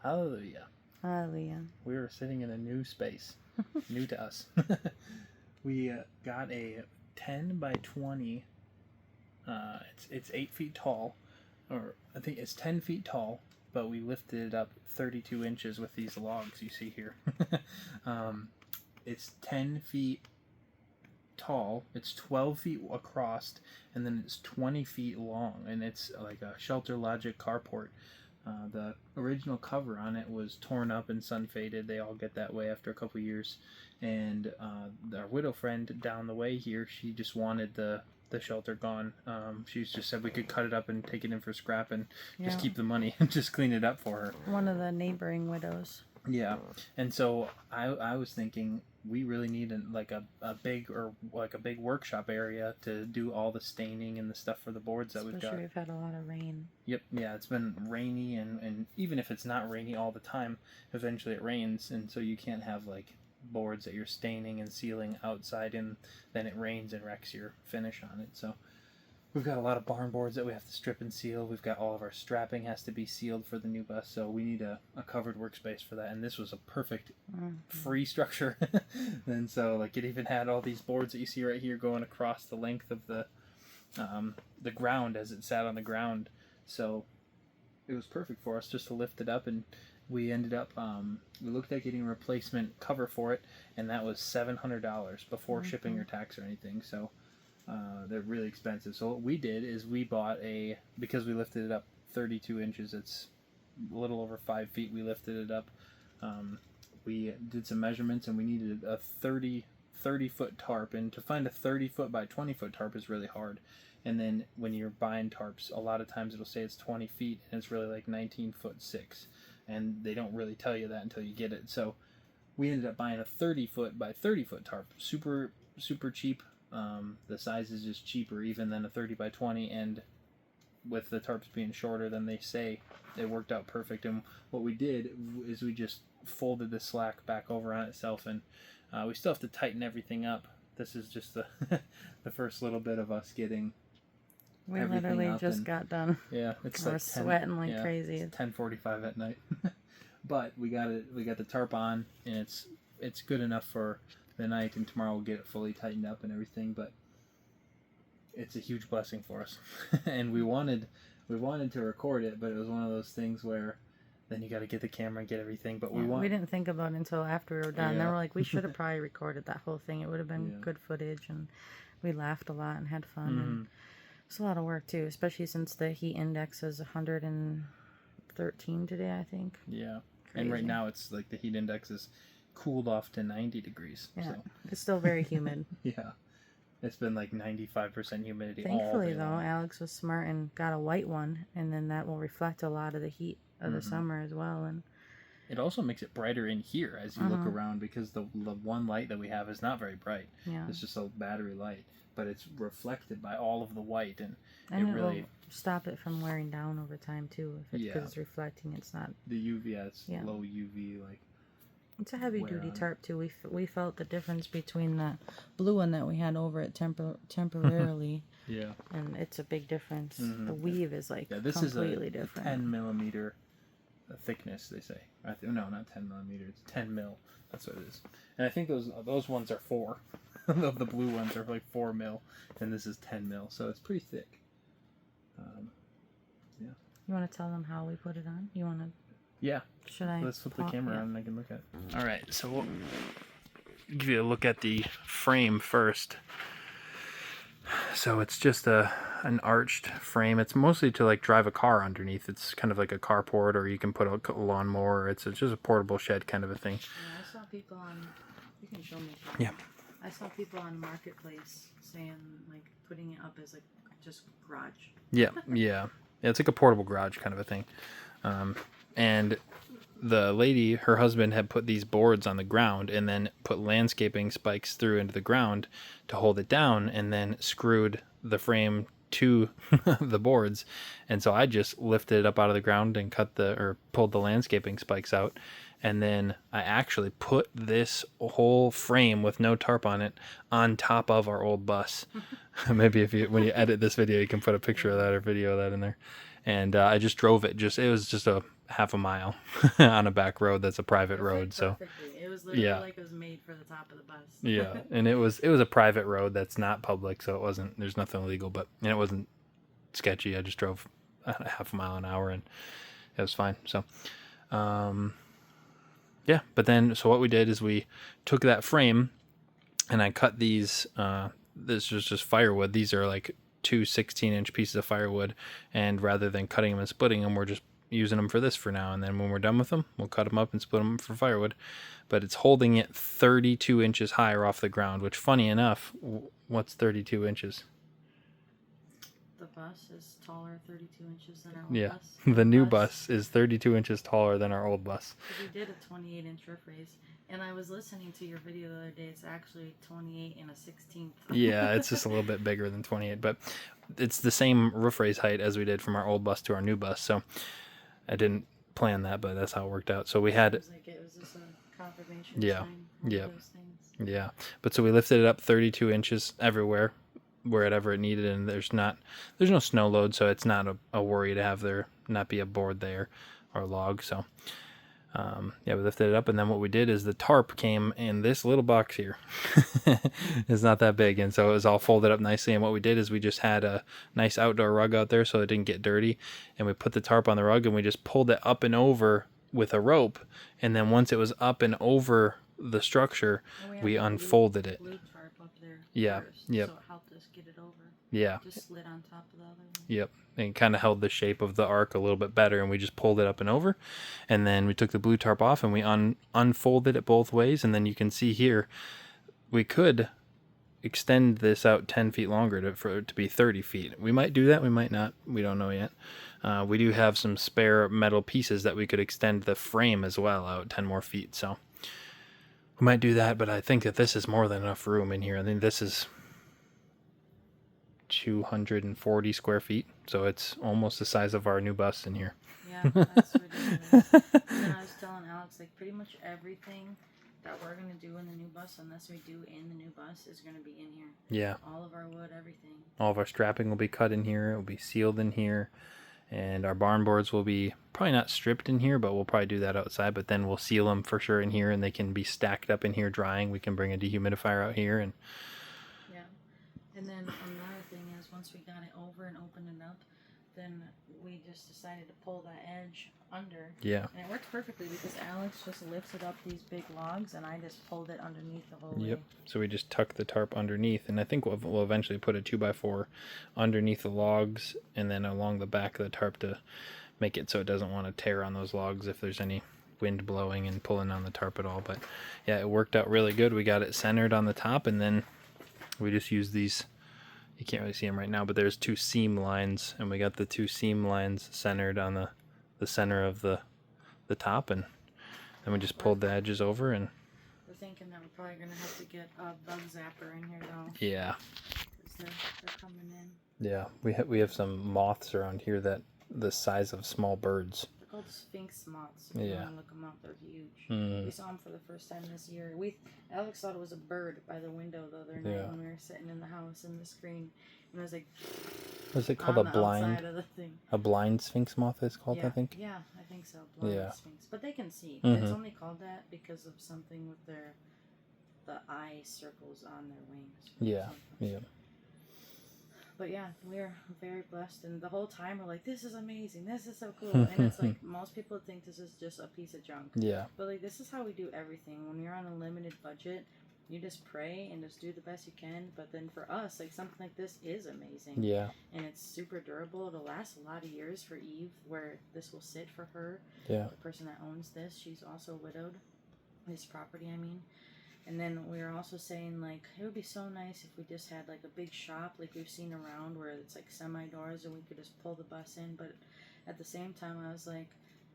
Hallelujah. Hallelujah. We were sitting in a new space, new to us. We got a 10 by 20. It's 8 feet tall, or I think it's 10 feet tall, but we lifted it up 32 inches with these logs you see here. It's 10 feet tall, it's 12 feet across, and then it's 20 feet long, and it's like a Shelter Logic carport. The original cover on it was torn up and sun faded. They all get that way after a couple years. And our widow friend down the way here, she just wanted the shelter gone. She just said we could cut it up and take it in for scrap and just keep the money and just clean it up for her. One of the neighboring widows. Yeah, and so I was thinking we really need a big workshop area to do all the staining and the stuff for the boards that we've got. Especially we've had a lot of rain. Yep, yeah, it's been rainy, and even if it's not rainy all the time, eventually it rains, and so you can't have like boards that you're staining and sealing outside, and then it rains and wrecks your finish on it. So we've got a lot of barn boards that we have to strip and seal. We've got all of our strapping has to be sealed for the new bus, so we need a covered workspace for that. And this was a perfect free structure. And so like it even had all these boards that you see right here going across the length of the ground as it sat on the ground. So it was perfect for us just to lift it up, and we ended up we looked at getting a replacement cover for it, and that was $700 before shipping or tax or anything. So they're really expensive. So what we did is we bought because we lifted it up 32 inches, it's a little over 5 feet, we lifted it up. We did some measurements, and we needed a 30 foot tarp, and to find a 30 foot by 20 foot tarp is really hard. And then when you're buying tarps, a lot of times it'll say it's 20 feet, and it's really like 19 foot 6. And they don't really tell you that until you get it. So we ended up buying a 30 foot by 30 foot tarp. Super, super cheap. The size is just cheaper even than a 30 by 20, and with the tarps being shorter than they say, it worked out perfect. And what we did is we just folded the slack back over on itself, and we still have to tighten everything up. This is just the the first little bit of us getting we literally just got done. Yeah, it's we're like sweating like crazy. It's 10:45 at night. But we got the tarp on, and it's good enough for the night, and tomorrow we'll get it fully tightened up and everything. But it's a huge blessing for us. And we wanted to record it, but it was one of those things where then you got to get the camera and get everything. But we didn't think about it until after we were done. Yeah. Then we're like, we should have probably recorded that whole thing. It would have been good footage, and we laughed a lot and had fun. And it's a lot of work too, especially since the heat index is 113 today, I think. Yeah. Crazy. And right now it's like the heat index is cooled off to 90 degrees. Yeah. So. It's still very humid. Yeah. It's been like 95% humidity all Thankfully, day though, long. Alex was smart and got a white one, and then that will reflect a lot of the heat of the summer as well. And it also makes it brighter in here as you look around, because the one light that we have is not very bright. Yeah. It's just a battery light, but it's reflected by all of the white, and it really will stop it from wearing down over time too. Because it's reflecting, it's not the UV. It's low UV, like. It's a heavy duty tarp too. We felt the difference between the blue one that we had over it temporarily. Yeah. And it's a big difference. The weave is like this completely is a different. 10 millimeter thickness, they say. No, not 10 millimeters. 10 mil. That's what it is. And I think those ones are 4. The blue ones are like 4 mil, and this is 10 mil, so it's pretty thick. Yeah. You want to tell them how we put it on? You want to? Yeah. Should I? Let's flip the camera on and I can look at it. All right, so we'll give you a look at the frame first. So it's just an arched frame. It's mostly to like drive a car underneath. It's kind of like a carport, or you can put a lawnmower. It's just a portable shed kind of a thing. Yeah, I saw people on. You can show me. Yeah. I saw people on Marketplace saying like putting it up as like just garage. Yeah. It's like a portable garage kind of a thing. And the lady, her husband, had put these boards on the ground and then put landscaping spikes through into the ground to hold it down, and then screwed the frame to the boards. And so I just lifted it up out of the ground and pulled the landscaping spikes out. And then I actually put this whole frame with no tarp on it on top of our old bus. Maybe when you edit this video, you can put a picture of that or video of that in there. And I just drove it. It was just a half a mile on a back road that's a private road. So perfectly. It was literally yeah. like it was made for the top of the bus. Yeah, and it was a private road that's not public, so it wasn't. There's nothing illegal, and it wasn't sketchy. I just drove a half a mile an hour, and it was fine. So, yeah. But then, so what we did is we took that frame, and I cut these. This was just firewood. These are like two 16-inch pieces of firewood, and rather than cutting them and splitting them, we're just using them for this for now. And then when we're done with them, we'll cut them up and split them for firewood. But it's holding it 32 inches higher off the ground, which, funny enough, what's 32 inches? The bus is taller 32 inches than our old Yeah, bus. the new bus is 32 inches taller than our old bus. We did a 28-inch roof raise, and I was listening to your video the other day. It's actually 28 and a 16th. Yeah, it's just a little bit bigger than 28, but it's the same roof raise height as we did from our old bus to our new bus. So I didn't plan that, but that's how it worked out. So we had... It was just a confirmation Yeah, sign, yeah, those things. yeah. But so we lifted it up 32 inches everywhere, wherever it needed, and there's no snow load, so it's not a worry to have there not be a board there or log. So yeah, we lifted it up, and then what we did is the tarp came in this little box here. It's not that big, and so it was all folded up nicely. And what we did is we just had a nice outdoor rug out there so it didn't get dirty, and we put the tarp on the rug and we just pulled it up and over with a rope, and then once it was up and over the structure, we unfolded it. Blue tarp up there. Yeah. First, Yep. So it helped us get it over. Yeah. Just slid on top of the other one. Yep. And kind of held the shape of the arc a little bit better, and we just pulled it up and over, and then we took the blue tarp off and we unfolded it both ways, and then you can see here we could extend this out 10 feet longer for it to be 30 feet. We might do that, we might not, we don't know yet. We do have some spare metal pieces that we could extend the frame as well out 10 more feet, so we might do that, but I think that this is more than enough room in here. I think this is 240 square feet, so it's almost the size of our new bus in here. Yeah, that's ridiculous. And then I was telling Alex, like, pretty much everything that we're going to do in the new bus, unless we do in the new bus, is going to be in here. Yeah. All of our wood, everything. All of our strapping will be cut in here. It will be sealed in here. And our barn boards will be probably not stripped in here, but we'll probably do that outside. But then we'll seal them for sure in here, and they can be stacked up in here drying. We can bring a dehumidifier out here. And yeah. And then another thing is, once we got it over and opened it up, then we just decided to pull that edge under. Yeah. And it worked perfectly because Alex just lifted up these big logs, and I just pulled it underneath the whole way. Yep. So we just tuck the tarp underneath, and I think we'll eventually put a 2x4 underneath the logs and then along the back of the tarp to make it so it doesn't want to tear on those logs if there's any wind blowing and pulling on the tarp at all. But yeah, it worked out really good. We got it centered on the top, and then we just used these. You can't really see them right now, but there's two seam lines, and we got the two seam lines centered on the center of the top, and then we just pulled the edges over. And we're thinking that we're probably going to have to get a bug zapper in here, though. Yeah. Because they're coming in. Yeah, we have some moths around here that the size of small birds. They're called sphinx moths. If you want to look them up, they're huge. Mm. We saw them for the first time this year. Alex thought it was a bird by the window the other night when we were sitting in the house in the screen, and I was like, "What's it called? A blind sphinx moth is called, yeah, I think." Yeah, I think so. Blind sphinx, but they can see. Mm-hmm. It's only called that because of something with the eye circles on their wings. Yeah, yeah. But yeah, we're very blessed, and the whole time we're like, this is amazing, this is so cool. And it's like, most people think this is just a piece of junk. Yeah. But like, this is how we do everything. When you're on a limited budget, you just pray and just do the best you can. But then for us, like, something like this is amazing. Yeah. And it's super durable. It'll last a lot of years for Eve, where this will sit for her. Yeah. The person that owns this, she's also widowed. This property, I mean. And then we were also saying, like, it would be so nice if we just had, like, a big shop like we've seen around where it's, like, semi-doors and we could just pull the bus in. But at the same time, I was like,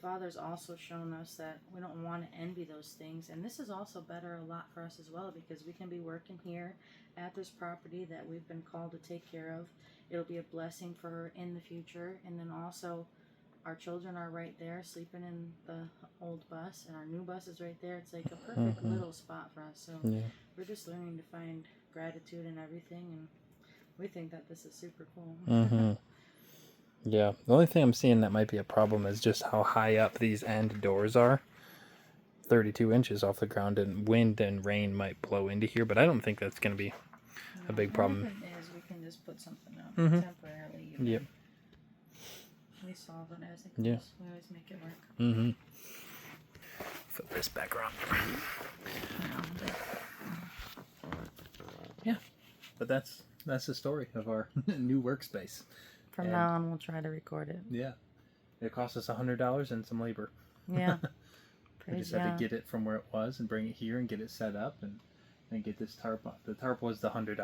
Father's also shown us that we don't want to envy those things. And this is also better a lot for us as well, because we can be working here at this property that we've been called to take care of. It'll be a blessing for her in the future. And then also, our children are right there sleeping in the old bus, and our new bus is right there. It's like a perfect little spot for us. So we're just learning to find gratitude in everything, and we think that this is super cool. Yeah, the only thing I'm seeing that might be a problem is just how high up these end doors are. 32 inches off the ground, and wind and rain might blow into here, but I don't think that's going to be a big problem. If it is, we can just put something up temporarily. Yep. We solve it as it goes. Yeah. We always make it work. Mm-hmm. Flip this back around. Yeah, but that's the story of our new workspace. From now on, we'll try to record it. Yeah, it cost us $100 and some labor. Yeah. We just had to get it from where it was and bring it here and get it set up and get this tarp on. The tarp was the $100.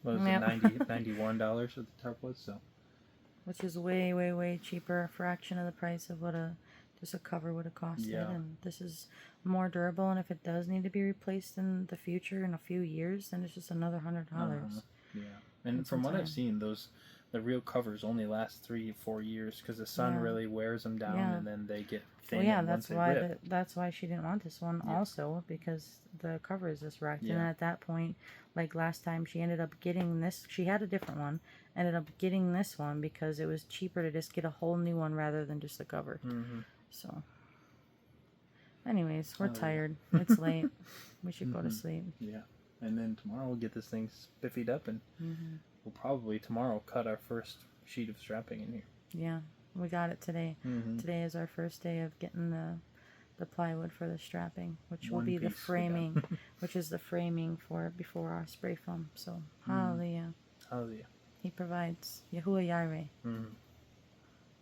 What was it, $91 what the tarp was? So, which is way, way, way cheaper, a fraction of the price of what just a cover would have costed. Yeah. And this is more durable, and if it does need to be replaced in the future in a few years, then it's just another $100. Yeah, and from what I've seen, the real covers only last 3-4 years because the sun really wears them down, and then they get thin. Well, yeah, that's why she didn't want this one also, because the cover is just wrecked. And at that point, like last time, she ended up getting this. She had a different one, ended up getting this one because it was cheaper to just get a whole new one rather than just the cover. So, anyways, we're tired. It's late. We should go to sleep. Yeah, and then tomorrow we'll get this thing spiffied up, and we'll probably tomorrow cut our first sheet of strapping in here. Yeah, we got it today. Today is our first day of getting the plywood for the strapping, which will be the framing, which is the framing for before our spray foam. So, hallelujah. Hallelujah. He provides. Yahuwah Yireh.